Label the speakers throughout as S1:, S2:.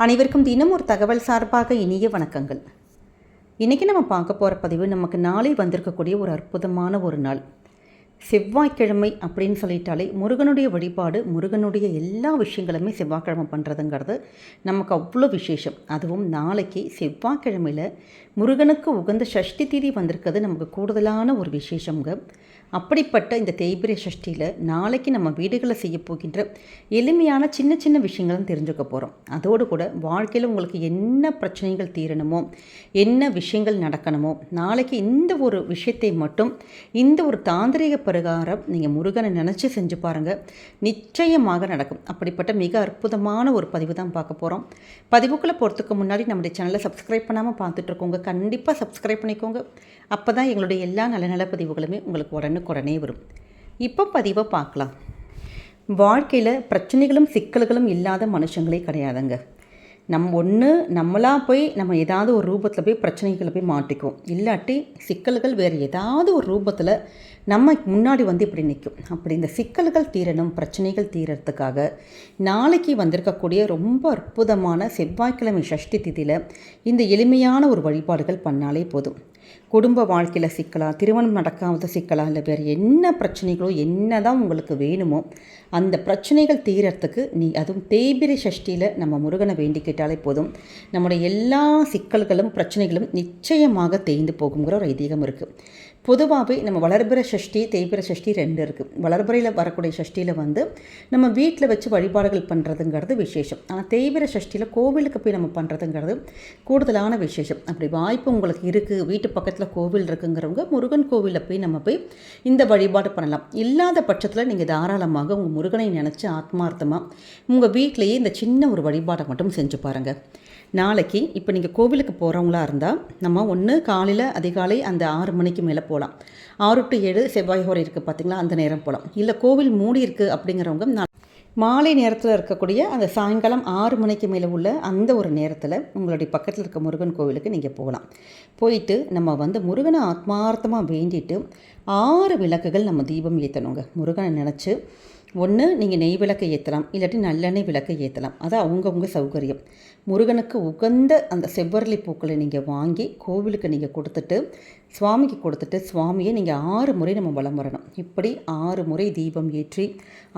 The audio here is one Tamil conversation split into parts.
S1: அனைவருக்கும் தினம் ஒரு தகவல் சார்பாக இனிய வணக்கங்கள். இன்றைக்கி நம்ம பார்க்க போகிற பதிவு நமக்கு நாளை வந்திருக்கக்கூடிய ஒரு அற்புதமான ஒரு நாள். செவ்வாய்க்கிழமை அப்படின்னு சொல்லிட்டாலே முருகனுடைய வழிபாடு, முருகனுடைய எல்லா விஷயங்களுமே செவ்வாய்க்கிழமை பண்ணுறதுங்கிறது நமக்கு அவ்வளோ விசேஷம். அதுவும் நாளைக்கு செவ்வாய்க்கிழமையில் முருகனுக்கு உகந்த சஷ்டி தீதி வந்திருக்கிறது நமக்கு கூடுதலான ஒரு விசேஷங்க. அப்படிப்பட்ட இந்த தேய்பிரை சஷ்டியில் நாளைக்கு நம்ம வீடுகளில் செய்ய போகின்ற எளிமையான சின்ன சின்ன விஷயங்களும் தெரிஞ்சுக்க போகிறோம். அதோடு கூட வாழ்க்கையில் உங்களுக்கு என்ன பிரச்சனைகள் தீரணுமோ, என்ன விஷயங்கள் நடக்கணுமோ, நாளைக்கு இந்த ஒரு விஷயத்தை மட்டும் இந்த ஒரு தாந்திரிக பிரகாரம் நீங்கள் முருகனை நினச்சி செஞ்சு பாருங்கள், நிச்சயமாக நடக்கும். அப்படிப்பட்ட மிக அற்புதமான ஒரு பதிவு தான் பார்க்க போகிறோம். பதிவுக்குள்ளே போகிறதுக்கு முன்னாடி நம்முடைய சேனலை சப்ஸ்கிரைப் பண்ணாமல் பார்த்துட்ருக்கோங்க, கண்டிப்பாக சப்ஸ்கிரைப் பண்ணிக்கோங்க. அப்போ தான் எங்களுடைய எல்லா நல்ல நல்ல பதிவுகளுமே உங்களுக்கு உடனே வரும். இப்போ பதிவை பார்க்கலாம். வாழ்க்கையில் பிரச்சனைகளும் சிக்கல்களும் இல்லாத மனுஷங்களே கிடையாதுங்க. நம்மளாக போய் நம்ம ஏதாவது ஒரு ரூபத்தில் போய் பிரச்சனைகளை போய் மாட்டிக்குவோம், இல்லாட்டி சிக்கல்கள் வேறு ஏதாவது ஒரு ரூபத்தில் நம்ம முன்னாடி வந்து இப்படி நிற்கும். அப்படி இந்த சிக்கல்கள் தீரணும், பிரச்சனைகள் தீரத்துக்காக நாளைக்கு வந்திருக்கக்கூடிய ரொம்ப அற்புதமான செவ்வாய்க்கிழமை சஷ்டி திதியில் இந்த எளிமையான ஒரு வழிபாடுகள் பண்ணாலே போதும். குடும்ப வாழ்க்கையில் சிக்கலா, திருமணம் நடக்காத சிக்கலா, இல்லை வேறு என்ன பிரச்சனைகளோ என்ன தான் உங்களுக்கு வேணுமோ அந்த பிரச்சனைகள் தீரத்துக்கு அதுவும் தேய்பிரை சஷ்டியில் நம்ம முருகனை வேண்டிக்கிட்டாலே போதும், நம்முடைய எல்லா சிக்கல்களும் பிரச்சனைகளும் நிச்சயமாக தேய்ந்து போகுங்கிற ஒரு ஐதீகம் இருக்குது. பொதுவாகவே நம்ம வளர்பிறை சஷ்டி, தேய்பிறை சஷ்டி 2 இருக்குது. வளர்பிறையில் வரக்கூடிய சஷ்டியில் வந்து நம்ம வீட்டில் வச்சு வழிபாடுகள் பண்ணுறதுங்கிறது விசேஷம். ஆனால் தேய்பிறை சஷ்டியில் கோவிலுக்கு போய் நம்ம பண்ணுறதுங்கிறது கூடுதலான விசேஷம். அப்படி வாய்ப்பு உங்களுக்கு இருக்குது, வீட்டு பக்கத்தில் கோவில் இருக்குங்கிறவங்க முருகன் கோவிலில் போய் நம்ம போய் இந்த வழிபாடு பண்ணலாம். இல்லாத பட்சத்தில் நீங்கள் தாராளமாக உங்கள் முருகனை நினச்சி ஆத்மார்த்தமாக உங்கள் வீட்டிலையே இந்த சின்ன ஒரு வழிபாடை மட்டும் செஞ்சு பாருங்கள். நாளைக்கு இப்போ நீங்கள் கோவிலுக்கு போகிறவங்களா இருந்தால் நம்ம ஒன்று காலையில் அதிகாலை அந்த 6 மணிக்கு மேலே போகலாம். 6 to 7 செவ்வாய் ஹோரை இருக்குது பார்த்திங்களா, அந்த நேரம் போகலாம். இல்லை கோவில் மூடி இருக்குது அப்படிங்கிறவங்க மாலை நேரத்தில் இருக்கக்கூடிய அந்த சாயங்காலம் 6 மணிக்கு மேலே உள்ள அந்த ஒரு நேரத்தில் உங்களுடைய பக்கத்தில் இருக்க முருகன் கோவிலுக்கு நீங்கள் போகலாம். போயிட்டு நம்ம வந்து முருகனை ஆத்மார்த்தமாக வேண்டிட்டு 6 விளக்குகள் நம்ம தீபம் ஏற்றணுங்க. முருகனை நினச்சி ஒன்று நீங்கள் நெய் விளக்கை ஏற்றலாம், இல்லாட்டி நல்லெண்ணெய் விளக்கை ஏற்றலாம். அது அவங்கவுங்க சௌகரியம். முருகனுக்கு உகந்த அந்த செவ்வரளி பூக்களை நீங்கள் வாங்கி கோவிலுக்கு நீங்கள் கொடுத்துட்டு சுவாமிக்கு கொடுத்துட்டு சுவாமியை நீங்கள் 6 முறை நம்ம வலம் வரணும். இப்படி 6 முறை தீபம் ஏற்றி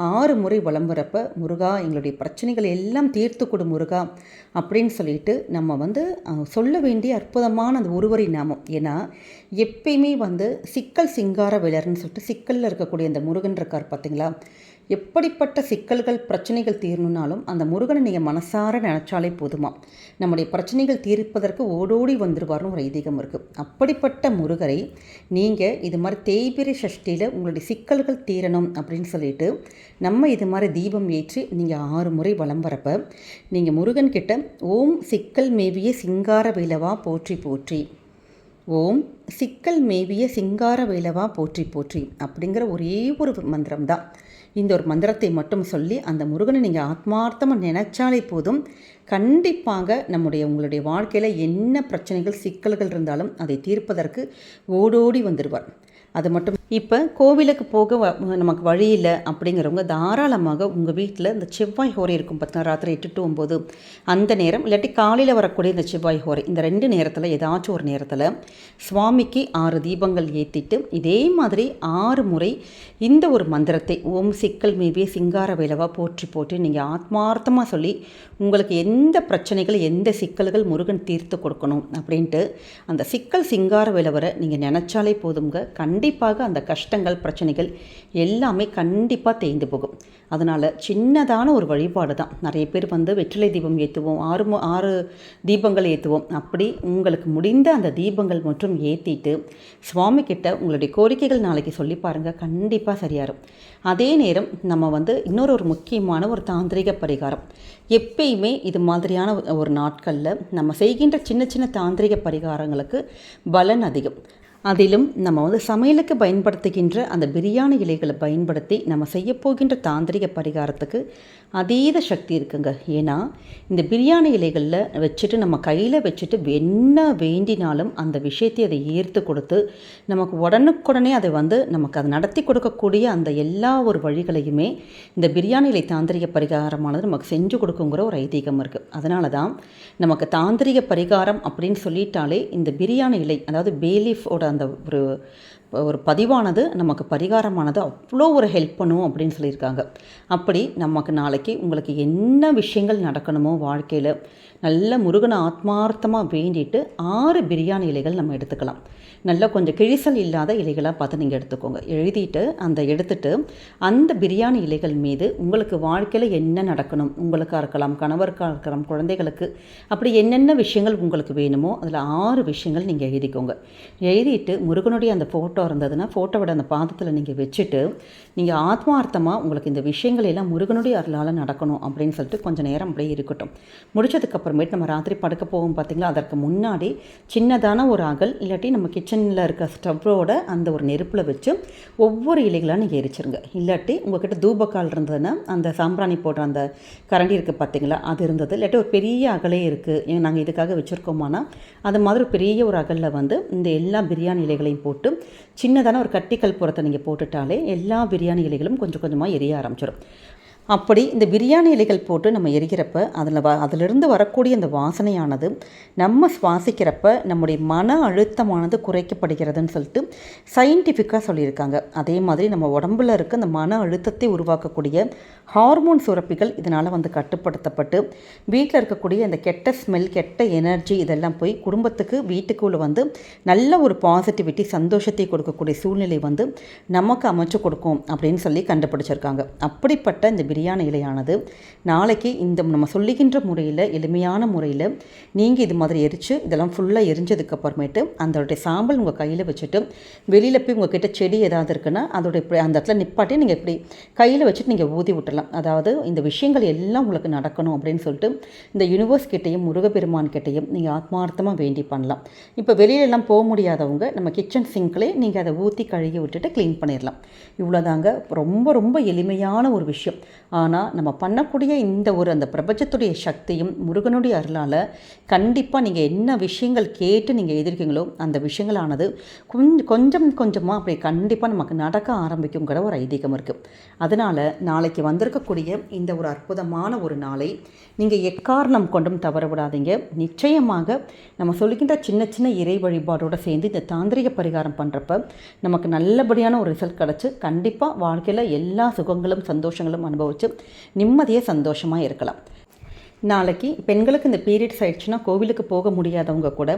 S1: 6 முறை வலம் வரப்போ முருகா எங்களுடைய பிரச்சனைகளை எல்லாம் தீர்த்து கொடு முருகா அப்படின்னு சொல்லிட்டு நம்ம வந்து சொல்ல வேண்டிய அற்புதமான அந்த ஒருவரி நாமம். ஏன்னா எப்பயுமே வந்து சிக்கல் சிங்கார வேலர்னு சொல்லிட்டு சிக்கலில் இருக்கக்கூடிய அந்த முருகன் இருக்கார் பார்த்தீங்களா, எப்படிப்பட்ட சிக்கல்கள் பிரச்சனைகள் தீரணுன்னாலும் அந்த முருகனை நீங்கள் மனசார நினச்சாலே போதுமா நம்முடைய பிரச்சனைகள் தீர்ப்பதற்கு ஓடோடி வந்துடுவார்னு ஒரு ஐதீகம் இருக்குது. அப்படிப்பட்ட முருகரை நீங்கள் இது மாதிரி தேய்பிரை சஷ்டியில் உங்களுடைய சிக்கல்கள் தீரணும் அப்படின்னு சொல்லிட்டு நம்ம இது மாதிரி தீபம் ஏற்றி நீங்கள் 6 முறை வலம் வரப்போ நீங்கள் முருகன்கிட்ட ஓம் சிக்கல் மேவிய சிங்கார வேலவா போற்றி போற்றி, ஓம் சிக்கல் மேவிய சிங்கார வேலவா போற்றி போற்றி அப்படிங்கிற ஒரே ஒரு மந்திரம் தான். இந்த ஒரு மந்திரத்தை மட்டும் சொல்லி அந்த முருகனை நீங்கள் ஆத்மார்த்தமாக நினைச்சாலே போதும், கண்டிப்பாக உங்களுடைய வாழ்க்கையில் என்ன பிரச்சனைகள் சிக்கல்கள் இருந்தாலும் அதை தீர்ப்பதற்கு ஓடோடி வந்துடுவார். அது மட்டும் இப்போ கோவிலுக்கு போக நமக்கு வழி இல்லை அப்படிங்கிறவங்க தாராளமாக உங்கள் வீட்டில் இந்த செவ்வாய் ஹோரை இருக்கும் பார்த்தா, ராத்திரி 8 to 9 அந்த நேரம், இல்லாட்டி காலையில் வரக்கூடிய இந்த செவ்வாய் ஹோரை, இந்த 2 நேரத்தில் ஏதாச்சும் ஒரு நேரத்தில் சுவாமிக்கு 6 தீபங்கள் ஏற்றிட்டு இதே மாதிரி 6 முறை இந்த ஒரு மந்திரத்தை ஓம் சிக்கல் மேவிய சிங்கார வேலவா போற்றி போற்றி நீங்கள் ஆத்மார்த்தமாக சொல்லி உங்களுக்கு எந்த பிரச்சனைகள் எந்த சிக்கல்கள் முருகன் தீர்த்து கொடுக்கணும் அப்படின்ட்டு அந்த சிக்கல் சிங்கார வேலவரை நீங்கள் நினச்சாலே போதுங்க, கண்டிப்பாக அந்த கஷ்டங்கள் பிரச்சனைகள் எல்லாமே கண்டிப்பாக தேய்ந்து போகும். அதனால் சின்னதான ஒரு வழிபாடு தான். நிறைய பேர் வந்து வெற்றிலை தீபம் ஏற்றுவோம், 6 தீபங்கள் ஏற்றுவோம். அப்படி உங்களுக்கு முடிந்த அந்த தீபங்கள் மற்றும் ஏற்றிட்டு சுவாமி கிட்ட உங்களுடைய கோரிக்கைகள் நாளைக்கு சொல்லி பாருங்கள், கண்டிப்பாக சரியாகும். அதே நேரம் நம்ம வந்து இன்னொரு முக்கியமான ஒரு தாந்திரிக பரிகாரம், எப்பயுமே இது மாதிரியான ஒரு நாட்களில் நம்ம செய்கின்ற சின்ன சின்ன தாந்திரிக பரிகாரங்களுக்கு பலன் அதிகம். அதிலும் நம்ம சமையலுக்கு பயன்படுத்துகின்ற அந்த பிரியாணி இலைகளை பயன்படுத்தி நம்ம செய்யப்போகின்ற தாந்திரிக பரிகாரத்துக்கு அதீத சக்தி இருக்குங்க. ஏன்னா இந்த பிரியாணி இலைகளில் வச்சுட்டு நம்ம கையில் வச்சுட்டு என்ன வேண்டினாலும் அந்த விஷயத்தை அதை ஈர்த்து கொடுத்து நமக்கு உடனுக்குடனே அதை நமக்கு அதை நடத்தி கொடுக்கக்கூடிய அந்த எல்லா ஒரு வழிகளையுமே இந்த பிரியாணி இலை தாந்திரிக பரிகாரமானது நமக்கு செஞ்சு கொடுக்குங்கிற ஒரு ஐதீகம் இருக்குது. அதனால தான் நமக்கு தாந்திரிக பரிகாரம் அப்படின்னு சொல்லிட்டாலே இந்த பிரியாணி இலை, அதாவது பேலீஃபோட அந்த ஒரு பதிவானது நமக்கு பரிகாரமானது அவ்வளோ ஒரு ஹெல்ப் பண்ணும் அப்படின்னு சொல்லியிருக்காங்க. அப்படி நமக்கு நாளைக்கு உங்களுக்கு என்ன விஷயங்கள் நடக்கணுமோ வாழ்க்கையில் நல்ல முருகனை ஆத்மார்த்தமாக வேண்டிட்டு 6 பிரியாணி இலைகள் நம்ம எடுத்துக்கலாம். நல்லா கொஞ்சம் கிழிசல் இல்லாத இலைகளாக பார்த்து நீங்கள் எடுத்துக்கோங்க. எழுதிட்டு எடுத்துட்டு அந்த பிரியாணி இலைகள் மீது உங்களுக்கு வாழ்க்கையில் என்ன நடக்கணும், உங்களுக்காக இருக்கலாம், கணவருக்காக இருக்கலாம், குழந்தைகளுக்கு, அப்படி என்னென்ன விஷயங்கள் உங்களுக்கு வேணுமோ அதில் 6 விஷயங்கள் நீங்கள் எழுதிக்கோங்க. எழுதிட்டு முருகனுடைய அந்த ஃபோட்டோ இருந்ததுன்னா ஃபோட்டோவோட அந்த பாதத்தில் நீங்கள் வச்சுட்டு நீங்கள் ஆத்மார்த்தமாக உங்களுக்கு இந்த விஷயங்கள் எல்லாம் முருகனுடைய அருளால் நடக்கணும் அப்படின்னு சொல்லிட்டு கொஞ்சம் நேரம் அப்படியே இருக்கட்டும். முடிச்சதுக்கப்புறமேட்டு நம்ம ராத்திரி படுக்க போகும் பார்த்திங்களா, அதற்கு முன்னாடி சின்னதான ஒரு அகல் இல்லாட்டி நம்ம கிச்சனில் இருக்க ஸ்டவ்வோட அந்த ஒரு நெருப்பில் வச்சு ஒவ்வொரு இலைகளாக நீங்கள் எரிச்சிருங்க. இல்லாட்டி உங்கள்கிட்ட தூபக்கால் இருந்ததுன்னா அந்த சாம்பிராணி போடுற அந்த கரண்டி இருக்குது பார்த்திங்களா, அது இருந்தது. இல்லாட்டி ஒரு பெரிய அகலே இருக்குது, நாங்கள் இதுக்காக வச்சுருக்கோமானா அது மாதிரி பெரிய ஒரு அகலில் இந்த எல்லா பிரியாணி இலைகளையும் போட்டு சின்னதான ஒரு கட்டிக்கல் புறத்தை நீங்கள் போட்டுட்டாலே எல்லா பிரியாணி இலைகளும் கொஞ்சம் கொஞ்சமாக எரிய ஆரம்பிச்சிடும். அப்படி இந்த பிரியாணி இலைகள் போட்டு நம்ம எரிக்கிறப்ப அதிலிருந்து வரக்கூடிய அந்த வாசனையானது நம்ம சுவாசிக்கிறப்ப நம்முடைய மன அழுத்தமானது குறைக்கப்படுகிறதுன்னு சொல்லிட்டு சயின்டிஃபிக்காக சொல்லியிருக்காங்க. அதே மாதிரி நம்ம உடம்புல இருக்க அந்த மன அழுத்தத்தை உருவாக்கக்கூடிய ஹார்மோன் சுரப்பிகள் இதனால் கட்டுப்படுத்தப்பட்டு வீட்டில் இருக்கக்கூடிய அந்த கெட்ட ஸ்மெல், கெட்ட எனர்ஜி இதெல்லாம் போய் குடும்பத்துக்கு வீட்டுக்குள்ளே நல்ல ஒரு பாசிட்டிவிட்டி, சந்தோஷத்தை கொடுக்கக்கூடிய சூழ்நிலை நமக்கு அமைச்சு கொடுக்கும் அப்படின்னு சொல்லி கண்டுபிடிச்சிருக்காங்க. அப்படிப்பட்ட இந்த பிரியாணி இலையானது நாளைக்கு இந்த நம்ம சொல்லுகின்ற முறையில், எளிமையான முறையில் நீங்கள் இது மாதிரி எரித்து இதெல்லாம் ஃபுல்லாக எரிஞ்சதுக்கப்புறமேட்டு அதோடைய சாம்பல் உங்கள் கையில் வச்சுட்டு வெளியில் போய் உங்கள் கிட்ட செடி ஏதாவது இருக்குன்னா அதோடைய அந்த இடத்துல நிப்பாட்டி நீங்கள் இப்படி கையில் வச்சுட்டு நீங்கள் ஊதி விட்டுறலாம். அதாவது இந்த விஷயங்கள் எல்லாம் உங்களுக்கு நடக்கணும் அப்படின்னு சொல்லிட்டு இந்த யூனிவர்ஸ் கிட்டையும் முருகப்பெருமான் கிட்டையும் நீங்கள் ஆத்மார்த்தமாக வேண்டி பண்ணலாம். இப்போ வெளியிலலாம் போக முடியாதவங்க நம்ம கிச்சன் சிங்க்லேயே நீங்கள் அதை ஊற்றி கழுகி விட்டுட்டு க்ளீன் பண்ணிடலாம். இவ்வளோதாங்க. ரொம்ப ரொம்ப எளிமையான ஒரு விஷயம். ஆனால் நம்ம பண்ணக்கூடிய இந்த அந்த பிரபஞ்சத்துடைய சக்தியும் முருகனுடைய அருளால் கண்டிப்பாக நீங்கள் என்ன விஷயங்கள் கேட்டு நீங்கள் எதிர்க்கீங்களோ அந்த விஷயங்களானது கொஞ்சம் கொஞ்சமாக அப்படி கண்டிப்பாக நமக்கு நடக்க ஆரம்பிக்குங்கிற ஒரு ஐதீகம் இருக்குது. அதனால் நாளைக்கு வந்திருக்கக்கூடிய இந்த ஒரு அற்புதமான ஒரு நாளை நீங்கள் எக்காரணம் கொண்டும் தவற விடாதீங்க. நிச்சயமாக நம்ம சொல்லுகின்ற சின்ன சின்ன இறை வழிபாடோடு சேர்ந்து இந்த தாந்திரிக பரிகாரம் பண்ணுறப்ப நமக்கு நல்லபடியான ஒரு ரிசல்ட் கிடச்சி கண்டிப்பாக வாழ்க்கையில் எல்லா சுகங்களும் சந்தோஷங்களும் அனுபவிச்சு நிம்மதியாக சந்தோஷமாக இருக்கலாம். நாளைக்கு பெண்களுக்கு இந்த பீரியட்ஸ் ஆயிடுச்சுன்னா கோவிலுக்கு போக முடியாதவங்க கூட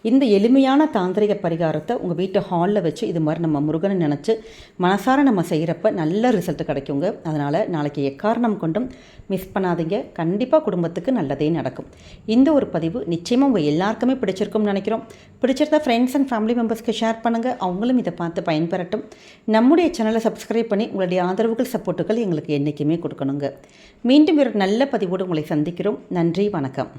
S1: இந்த எளிமையான தாந்திரிக பரிகாரத்தை உங்கள் வீட்டு ஹாலில் வச்சு இது மாதிரி நம்ம முருகனை நினச்சி மனசார நம்ம செய்கிறப்ப நல்ல ரிசல்ட் கிடைக்குங்க. அதனால் நாளைக்கு எக்காரணம் கொண்டும் மிஸ் பண்ணாதீங்க. கண்டிப்பாக குடும்பத்துக்கு நல்லதே நடக்கும். இந்த ஒரு பதிவு நிச்சயமாக உங்கள் எல்லாருக்குமே பிடிச்சிருக்கும்னு நினைக்கிறோம். பிடிச்சிருந்தா ஃப்ரெண்ட்ஸ் அண்ட் ஃபேமிலி மெம்பர்ஸ்க்கு ஷேர் பண்ணுங்கள், அவங்களும் இதை பார்த்து பயன்பெறட்டும். நம்முடைய சேனலை சப்ஸ்கிரைப் பண்ணி உங்களுடைய ஆதரவுகள், சப்போர்ட்டுகள் எங்களுக்கு என்றைக்குமே கொடுக்கணுங்க. மீண்டும் ஒரு நல்ல பதிவோடு உங்களை சந்திக்கிறோம். நன்றி, வணக்கம்.